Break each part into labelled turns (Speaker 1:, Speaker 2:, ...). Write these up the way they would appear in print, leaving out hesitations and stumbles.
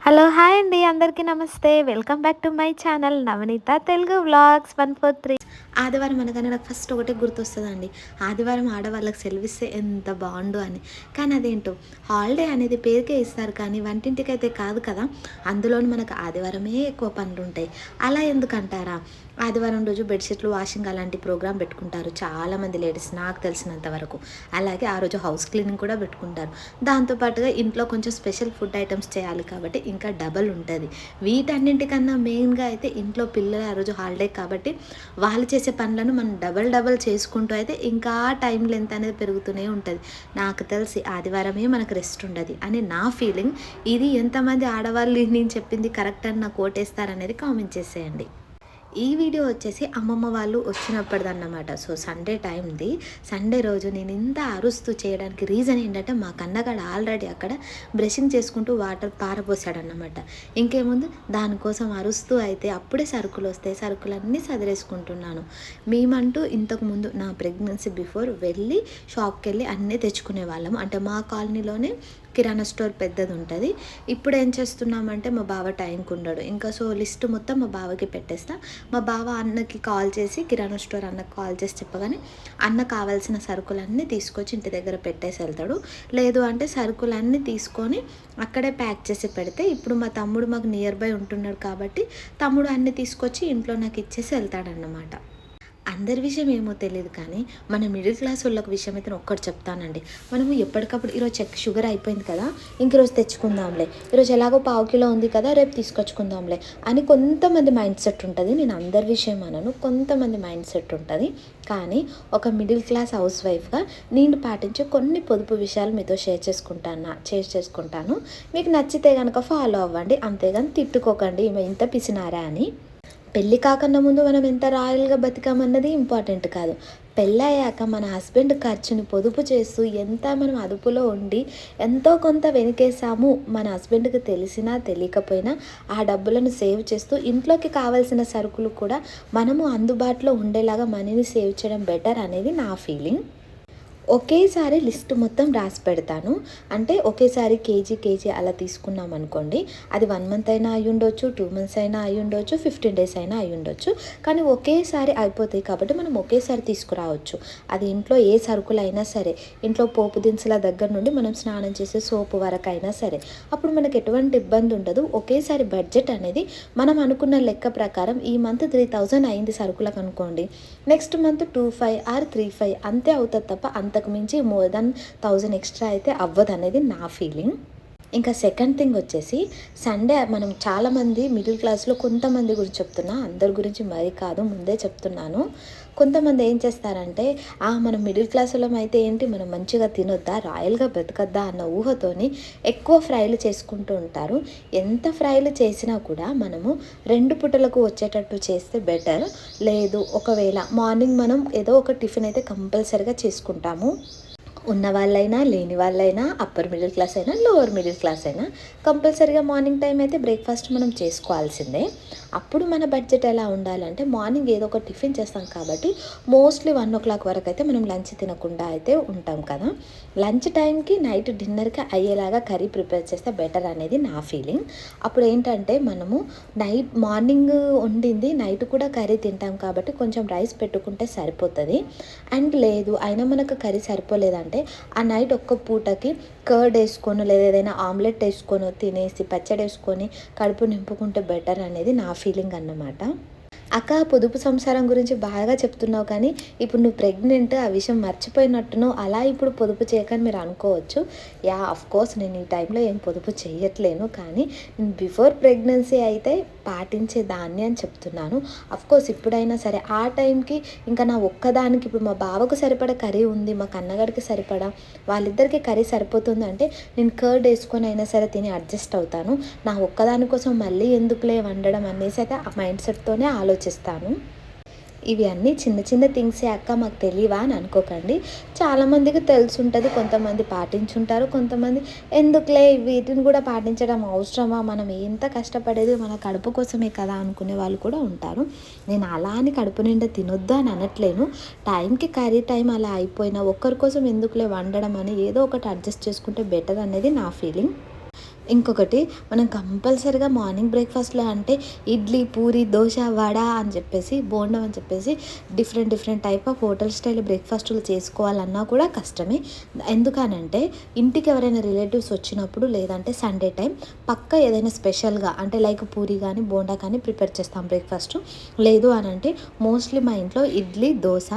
Speaker 1: Hello hi అండి అందరికీ నమస్తే welcome back to my channel Navaneetha Telugu vlogs 143. ఆదివారం అనగానే నాకు ఫస్ట్ ఒకటే గుర్తొస్తుందండి. ఆదివారం ఆడవాళ్ళకి సెలవిస్తే ఎంత బాగుండు అని. కానీ అదేంటో హాలిడే అనేది పేరుకే ఇస్తారు కానీ వంటింటికి అయితే కాదు కదా. అందులోని మనకు ఆదివారమే ఎక్కువ పనులు ఉంటాయి. అలా ఎందుకంటారా? ఆదివారం రోజు బెడ్షీట్లు వాషింగ్ అలాంటి ప్రోగ్రామ్ పెట్టుకుంటారు చాలామంది లేడీస్ నాకు తెలిసినంత వరకు. అలాగే ఆ రోజు హౌస్ క్లీనింగ్ కూడా పెట్టుకుంటారు. దాంతోపాటుగా ఇంట్లో కొంచెం స్పెషల్ ఫుడ్ ఐటమ్స్ చేయాలి కాబట్టి ఇంకా డబల్ ఉంటుంది. వీటన్నింటికన్నా మెయిన్గా అయితే ఇంట్లో పిల్లలు ఆ రోజు హాలిడే కాబట్టి వాళ్ళు చేసే పనులను మనం డబల్ చేసుకుంటూ అయితే ఇంకా టైం లెంత్ అనేది పెరుగుతూనే ఉంటుంది. నాకు తెలిసి ఆదివారమే మనకు రెస్ట్ ఉండదు అని నా ఫీలింగ్. ఇది ఎంతమంది ఆడవాళ్ళు నేను చెప్పింది కరెక్ట్ అని నాకు ఓటేస్తారనేది కామెంట్ చేసేయండి. ఈ వీడియో వచ్చేసి అమ్మమ్మ వాళ్ళు వచ్చినప్పటిదన్నమాట. సో సండే టైంది. సండే రోజు నేను ఇంత అరుస్తూ చేయడానికి రీజన్ ఏంటంటే మా కన్నగాడు ఆల్రెడీ అక్కడ బ్రషింగ్ చేసుకుంటూ వాటర్ పారపోసాడన్నమాట. ఇంకేముంది దానికోసం అరుస్తూ అయితే అప్పుడే సరుకులు వస్తాయి, సరుకులన్నీ సదిరేసుకుంటున్నాను. మేమంటూ ఇంతకుముందు నా ప్రెగ్నెన్సీ బిఫోర్ వెళ్ళి షాప్కి వెళ్ళి అన్నీ తెచ్చుకునే వాళ్ళం. అంటే మా కాలనీలోనే కిరాణా స్టోర్ పెద్దది ఉంటుంది. ఇప్పుడు ఏం చేస్తున్నామంటే మా బావ టైంకి ఉండడు ఇంకా. సో లిస్ట్ మొత్తం మా బావకి పెట్టేస్తా. మా బావ అన్నకి కాల్ చేసి కిరాణా స్టోర్ అన్నకి కాల్ చేసి చెప్పగానే అన్న కావాల్సిన సరుకులన్నీ తీసుకొచ్చి ఇంటి దగ్గర పెట్టేసి వెళ్తాడు. లేదు అంటే సరుకులన్నీ తీసుకొని అక్కడే ప్యాక్ చేసి పెడితే ఇప్పుడు మా తమ్ముడు మాకు నియర్ బై ఉంటున్నాడు కాబట్టి తమ్ముడు అన్నీ తీసుకొచ్చి ఇంట్లో నాకు ఇచ్చేసి వెళ్తాడన్నమాట. అందరి విషయం ఏమో తెలియదు కానీ మన మిడిల్ క్లాస్ వాళ్ళకి విషయం అయితే ఒక్కటి చెప్తానండి. మనము ఎప్పటికప్పుడు ఈరోజు షుగర్ అయిపోయింది కదా, ఇంక ఈరోజు తెచ్చుకుందాంలే, ఈరోజు ఎలాగో పావు కిలో ఉంది కదా రేపు తీసుకొచ్చుకుందాంలే అని కొంతమంది మైండ్ సెట్ ఉంటుంది. నేను అందరి విషయం అనను, కొంతమంది మైండ్ సెట్ ఉంటుంది. కానీ ఒక మిడిల్ క్లాస్ హౌస్ వైఫ్గా నేను పాటించే కొన్ని పొదుపు విషయాలు మీతో షేర్ చేసుకుంటాను. మీకు నచ్చితే కనుక ఫాలో అవ్వండి, అంతేగాని తిట్టుకోకండి ఈమె ఇంత పిసినారా అని. పెళ్ళి కాకన్నా ముందు మనం ఎంత రాయల్గా బతికామన్నది ఇంపార్టెంట్ కాదు. పెళ్ళయ్యాక మన హస్బెండ్ ఖర్చుని పొదుపు చేస్తూ ఎంత మనం అదుపులో ఉండి ఎంతో కొంత వెనకేసాము మన హస్బెండ్కి తెలిసినా తెలియకపోయినా ఆ డబ్బులను సేవ్ చేస్తూ ఇంట్లోకి కావాల్సిన సరుకులు కూడా మనము అందుబాటులో ఉండేలాగా మనీని సేవ్ చేయడం బెటర్ అనేది నా ఫీలింగ్. ఒకేసారి లిస్ట్ మొత్తం రాసి పెడతాను. అంటే ఒకేసారి కేజీ అలా తీసుకున్నాం అనుకోండి, అది 1 మంత్ అయినా అయి ఉండొచ్చు, 2 మంత్స్ అయినా అయి ఉండొచ్చు, 15 డేస్ అయినా అయి ఉండొచ్చు. కానీ ఒకేసారి అయిపోతాయి కాబట్టి మనం ఒకేసారి తీసుకురావచ్చు. అది ఇంట్లో ఏ సరుకులు అయినా సరే, ఇంట్లో పోపు దినుసుల దగ్గర నుండి మనం స్నానం చేసే సోపు వరకు అయినా సరే, అప్పుడు మనకు ఎటువంటి ఇబ్బంది ఉండదు. ఒకేసారి బడ్జెట్ అనేది మనం అనుకున్న లెక్క ప్రకారం ఈ మంత్ 3000 అయింది సరుకులకు అనుకోండి, నెక్స్ట్ మంత్ 25 ఆర్ 35 అంతే అవుతుంది తప్ప అంతకు మించి మోర్ దెన్ 1000 ఎక్స్ట్రా అయితే అవ్వదు అనేది నా ఫీలింగ్. ఇంకా సెకండ్ థింగ్ వచ్చేసి సండే మనం చాలామంది మిడిల్ క్లాస్లో కొంతమంది గురించి చెప్తున్నా, అందరి గురించి మరీ కాదు, ముందే చెప్తున్నాను. కొంతమంది ఏం చేస్తారంటే మనం మిడిల్ క్లాస్ వాళ్ళం అయితే ఏంటి మనం మంచిగా తినొద్దా రాయల్గా బ్రతకద్దా అన్న ఊహతోని ఎక్కువ ఫ్రైలు చేసుకుంటూ ఉంటారు. ఎంత ఫ్రైలు చేసినా కూడా మనము 2 పూటలకు వచ్చేటట్టు చేస్తే బెటర్. లేదు ఒకవేళ మార్నింగ్ మనం ఏదో ఒక టిఫిన్ అయితే కంపల్సరీగా చేసుకుంటాము. ఉన్న వాళ్ళైనా లేని వాళ్ళైనా అప్పర్ మిడిల్ క్లాస్ అయినా లోవర్ మిడిల్ క్లాస్ అయినా కంపల్సరీగా మార్నింగ్ టైం అయితే బ్రేక్ఫాస్ట్ మనం చేసుకోవాల్సిందే. అప్పుడు మన బడ్జెట్ ఎలా ఉండాలంటే మార్నింగ్ ఏదో ఒక టిఫిన్ చేస్తాం కాబట్టి మోస్ట్లీ 1 o'clock వరకు అయితే మనం లంచ్ తినకుండా అయితే ఉంటాం కదా. లంచ్ టైంకి నైట్ డిన్నర్కి అయ్యేలాగా కర్రీ ప్రిపేర్ చేస్తే బెటర్ అనేది నా ఫీలింగ్. అప్పుడు ఏంటంటే మనము మార్నింగ్ వండింది నైట్ కూడా కర్రీ తింటాం కాబట్టి కొంచెం రైస్ పెట్టుకుంటే సరిపోతుంది. అండ్ లేదు అయినా మనకు కర్రీ సరిపోలేదంటే ఆ నైట్ ఒక్క పూటకి కర్డ్ వేసుకొని లేదా ఏదైనా ఆమ్లెట్ వేసుకొని తినేసి పచ్చడి వేసుకొని కడుపు నింపుకుంటే బెటర్ అనేది నా ఫీలింగ్ అన్నమాట. అక్క పొదుపు సంసారం గురించి బాగా చెప్తున్నావు కానీ ఇప్పుడు నువ్వు ప్రెగ్నెంట్ ఆ విషయం మర్చిపోయినట్టును అలా ఇప్పుడు పొదుపు చేయకని మీరు అనుకోవచ్చు. అఫ్కోర్స్ నేను ఈ టైంలో ఏం పొదుపు చేయట్లేను కానీ నేను బిఫోర్ ప్రెగ్నెన్సీ అయితే పాటించేదాన్ని అని చెప్తున్నాను. అఫ్కోర్స్ ఇప్పుడైనా సరే ఆ టైంకి ఇంకా నా ఒక్కదానికి ఇప్పుడు మా బావకు సరిపడా కర్రీ ఉంది, మా కన్నగారికి సరిపడా వాళ్ళిద్దరికి కర్రీ సరిపోతుంది అంటే నేను కర్డ్ వేసుకొని అయినా సరే తిని అడ్జస్ట్ అవుతాను. నా ఒక్కదాని కోసం మళ్ళీ ఎందుకులే వండడం అనేసి అయితే ఆ మైండ్ సెట్తోనే ఆలోచిస్తాను. ఇవి అన్నీ చిన్న చిన్న థింగ్సే అక్క మాకు తెలియవా అని అనుకోకండి. చాలామందికి తెలుసుంటుంది, కొంతమంది పాటించుంటారు, కొంతమంది ఎందుకులే వీటిని కూడా పాటించడం అవసరమా, మనం ఎంత కష్టపడేది మన కడుపు కోసమే కదా అనుకునే వాళ్ళు కూడా ఉంటారు. నేను అలా అని కడుపు నిండా తినొద్దు అని అనట్లేను. టైంకి కర్రీ టైం అలా అయిపోయినా ఒక్కరి కోసం ఎందుకులే వండడం అని ఏదో ఒకటి అడ్జస్ట్ చేసుకుంటే బెటర్ అనేది నా ఫీలింగ్. ఇంకొకటి మనం కంపల్సరీగా మార్నింగ్ బ్రేక్ఫాస్ట్లో అంటే ఇడ్లీ, పూరి, దోశ, వడ అని చెప్పేసి, బోండం అని చెప్పేసి different type of hotel style బ్రేక్ఫాస్టులు చేసుకోవాలన్నా కూడా కష్టమే. ఎందుకనంటే ఇంటికి ఎవరైనా రిలేటివ్స్ వచ్చినప్పుడు లేదంటే సండే టైం పక్కా ఏదైనా స్పెషల్గా అంటే లైక్ పూరి కానీ బోండా కానీ ప్రిపేర్ చేస్తాం బ్రేక్ఫాస్ట్. లేదు అనంటే మోస్ట్లీ మా ఇంట్లో ఇడ్లీ, దోశ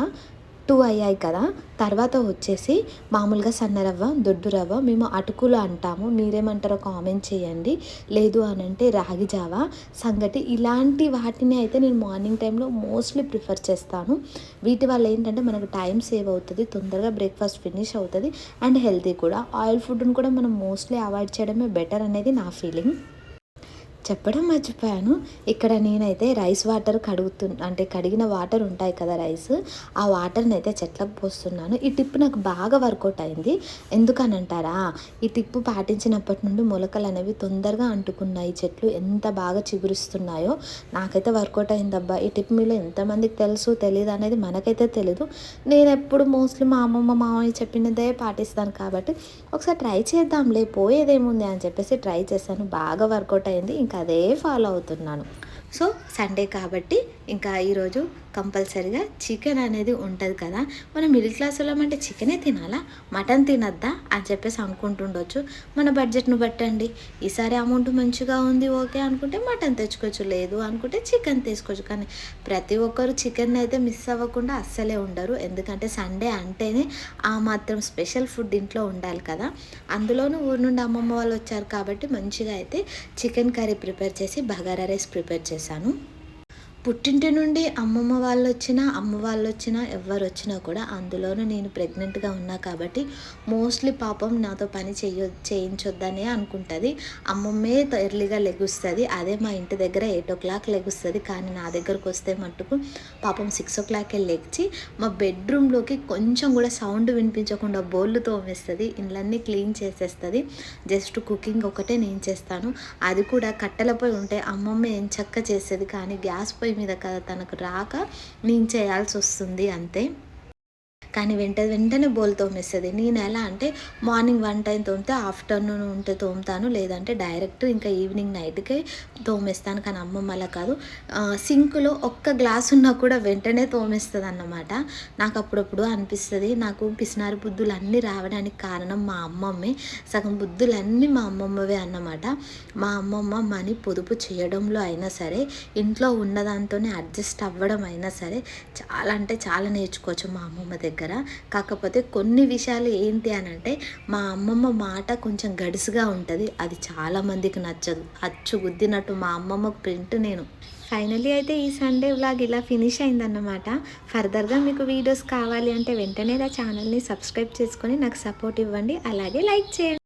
Speaker 1: 2 అయ్యాయి కదా. తర్వాత వచ్చేసి మామూలుగా సన్నరవ్వ, దొడ్డు రవ్వ, మేము అటుకులు అంటాము, మీరేమంటారో కామెంట్ చేయండి. లేదు అనంటే రాగి జావా, సంగటి, ఇలాంటి వాటిని అయితే నేను మార్నింగ్ టైంలో మోస్ట్లీ ప్రిఫర్ చేస్తాను. వీటి వల్ల ఏంటంటే మనకు టైం సేవ్ అవుతుంది, తొందరగా బ్రేక్ఫాస్ట్ ఫినిష్ అవుతుంది అండ్ హెల్తీ కూడా. ఆయిల్ ఫుడ్ని కూడా మనం మోస్ట్లీ అవాయిడ్ చేయడమే బెటర్ అనేది నా ఫీలింగ్. చెప్పడం మర్చిపోయాను. ఇక్కడ నేనైతే రైస్ వాటర్ అంటే కడిగిన వాటర్ ఉంటాయి కదా రైస్, ఆ వాటర్ని అయితే చెట్లకు పోస్తున్నాను. ఈ టిప్ నాకు బాగా వర్కౌట్ అయింది. ఎందుకనంటారా, ఈ టిప్ పాటించినప్పటి నుండి మొలకలు అనేవి తొందరగా అంటుకున్నాయి, చెట్లు ఎంత బాగా చిగురిస్తున్నాయో. నాకైతే వర్కౌట్ అయిందబ్బా. ఈ టిప్ మీలో ఎంతమందికి తెలుసు తెలియదు అనేది మనకైతే తెలీదు. నేను ఎప్పుడు మోస్ట్లీ మా అమ్మమ్మ మామయ్య చెప్పినదే పాటిస్తాను కాబట్టి ఒకసారి ట్రై చేద్దాంలే, పోయేదేముంది అని చెప్పేసి ట్రై చేశాను. బాగా వర్కౌట్ అయింది. ఇంకా అదే ఫాలో అవుతున్నాను. సో సండే కాబట్టి ఇంకా ఈరోజు కంపల్సరీగా చికెన్ అనేది ఉంటుంది కదా. మనం మిడిల్ క్లాస్ వాళ్ళం అంటే చికెనే తినాలా, మటన్ తినద్దా అని చెప్పేసి అనుకుంటుండొచ్చు. మన బడ్జెట్ను బట్టండి. ఈసారి అమౌంట్ మంచిగా ఉంది ఓకే అనుకుంటే మటన్ తెచ్చుకోవచ్చు, లేదు అనుకుంటే చికెన్ తీసుకోవచ్చు. కానీ ప్రతి ఒక్కరు చికెన్ అయితే మిస్ అవ్వకుండా అస్సలే ఉండరు. ఎందుకంటే సండే అంటేనే ఆ మాత్రం స్పెషల్ ఫుడ్ ఇంట్లో ఉండాలి కదా. అందులోనూ ఊరు నుండి అమ్మమ్మ వాళ్ళు వచ్చారు కాబట్టి మంచిగా అయితే చికెన్ కర్రీ ప్రిపేర్ చేసి బగారా రైస్ ప్రిపేర్ చేశాను. పుట్టింటి నుండి అమ్మమ్మ వాళ్ళు వచ్చినా, అమ్మ వాళ్ళు వచ్చినా, ఎవరు వచ్చినా కూడా, అందులోనూ నేను ప్రెగ్నెంట్గా ఉన్నా కాబట్టి మోస్ట్లీ పాపం నాతో పని చేయించొద్దనే అనుకుంటుంది. అమ్మమ్మే ఎర్లీగా లెగుస్తుంది. అదే మా ఇంటి దగ్గర 8 o'clock లెగుస్తుంది. కానీ నా దగ్గరకు వస్తే మట్టుకు పాపం 6 o'clock లెగిచి మా బెడ్రూమ్లోకి కొంచెం కూడా సౌండ్ వినిపించకుండా బోళ్ళు తోమేస్తుంది, ఇళ్ళన్నీ క్లీన్ చేసేస్తుంది. జస్ట్ కుకింగ్ ఒకటే నేను చేస్తాను. అది కూడా కట్టెలపై ఉంటే అమ్మమ్మ ఏం చక్క చేసేది, కానీ గ్యాస్ పొయ్యి మీద కదా తనకు రాక నేను చేయాల్సి వస్తుంది అంతే. కానీ వెంటనే బోల్ తోమేస్తుంది. నేను ఎలా అంటే మార్నింగ్ 1 time తోమితే ఆఫ్టర్నూన్ ఉంటే తోముతాను, లేదంటే డైరెక్ట్ ఇంకా ఈవినింగ్ నైట్కే తోమేస్తాను. కానీ అమ్మమ్మ అలా కాదు, సింకులో ఒక్క గ్లాస్ ఉన్నా కూడా వెంటనే తోమేస్తుంది అన్నమాట. నాకు అప్పుడప్పుడు అనిపిస్తుంది, నాకు పిసినారి బుద్ధులు అన్నీ రావడానికి కారణం మా అమ్మమ్మే. సగం బుద్ధులన్నీ మా అమ్మమ్మవే అన్నమాట. మా అమ్మమ్మ మనీ పొదుపు చేయడంలో అయినా సరే, ఇంట్లో ఉన్నదాంతోనే అడ్జస్ట్ అవ్వడం అయినా సరే చాలా అంటే చాలా నేర్చుకోవచ్చు మా అమ్మమ్మ దగ్గర. కాకపోతే కొన్ని విషయాలు ఏంటి అని అంటే, మా అమ్మమ్మ మాట కొంచెం గడుసుగా ఉంటుంది. అది చాలామందికి నచ్చదు. అచ్చు గుద్దినట్టు మా అమ్మమ్మకు ప్రింట్ నేను. ఫైనలీ అయితే ఈ సండే వ్లాగ్ ఇలా ఫినిష్ అయిందన్నమాట. ఫర్దర్గా మీకు వీడియోస్ కావాలి అంటే వెంటనే నా ఛానల్ని సబ్స్క్రైబ్ చేసుకొని నాకు సపోర్ట్ ఇవ్వండి, అలాగే లైక్ చేయండి.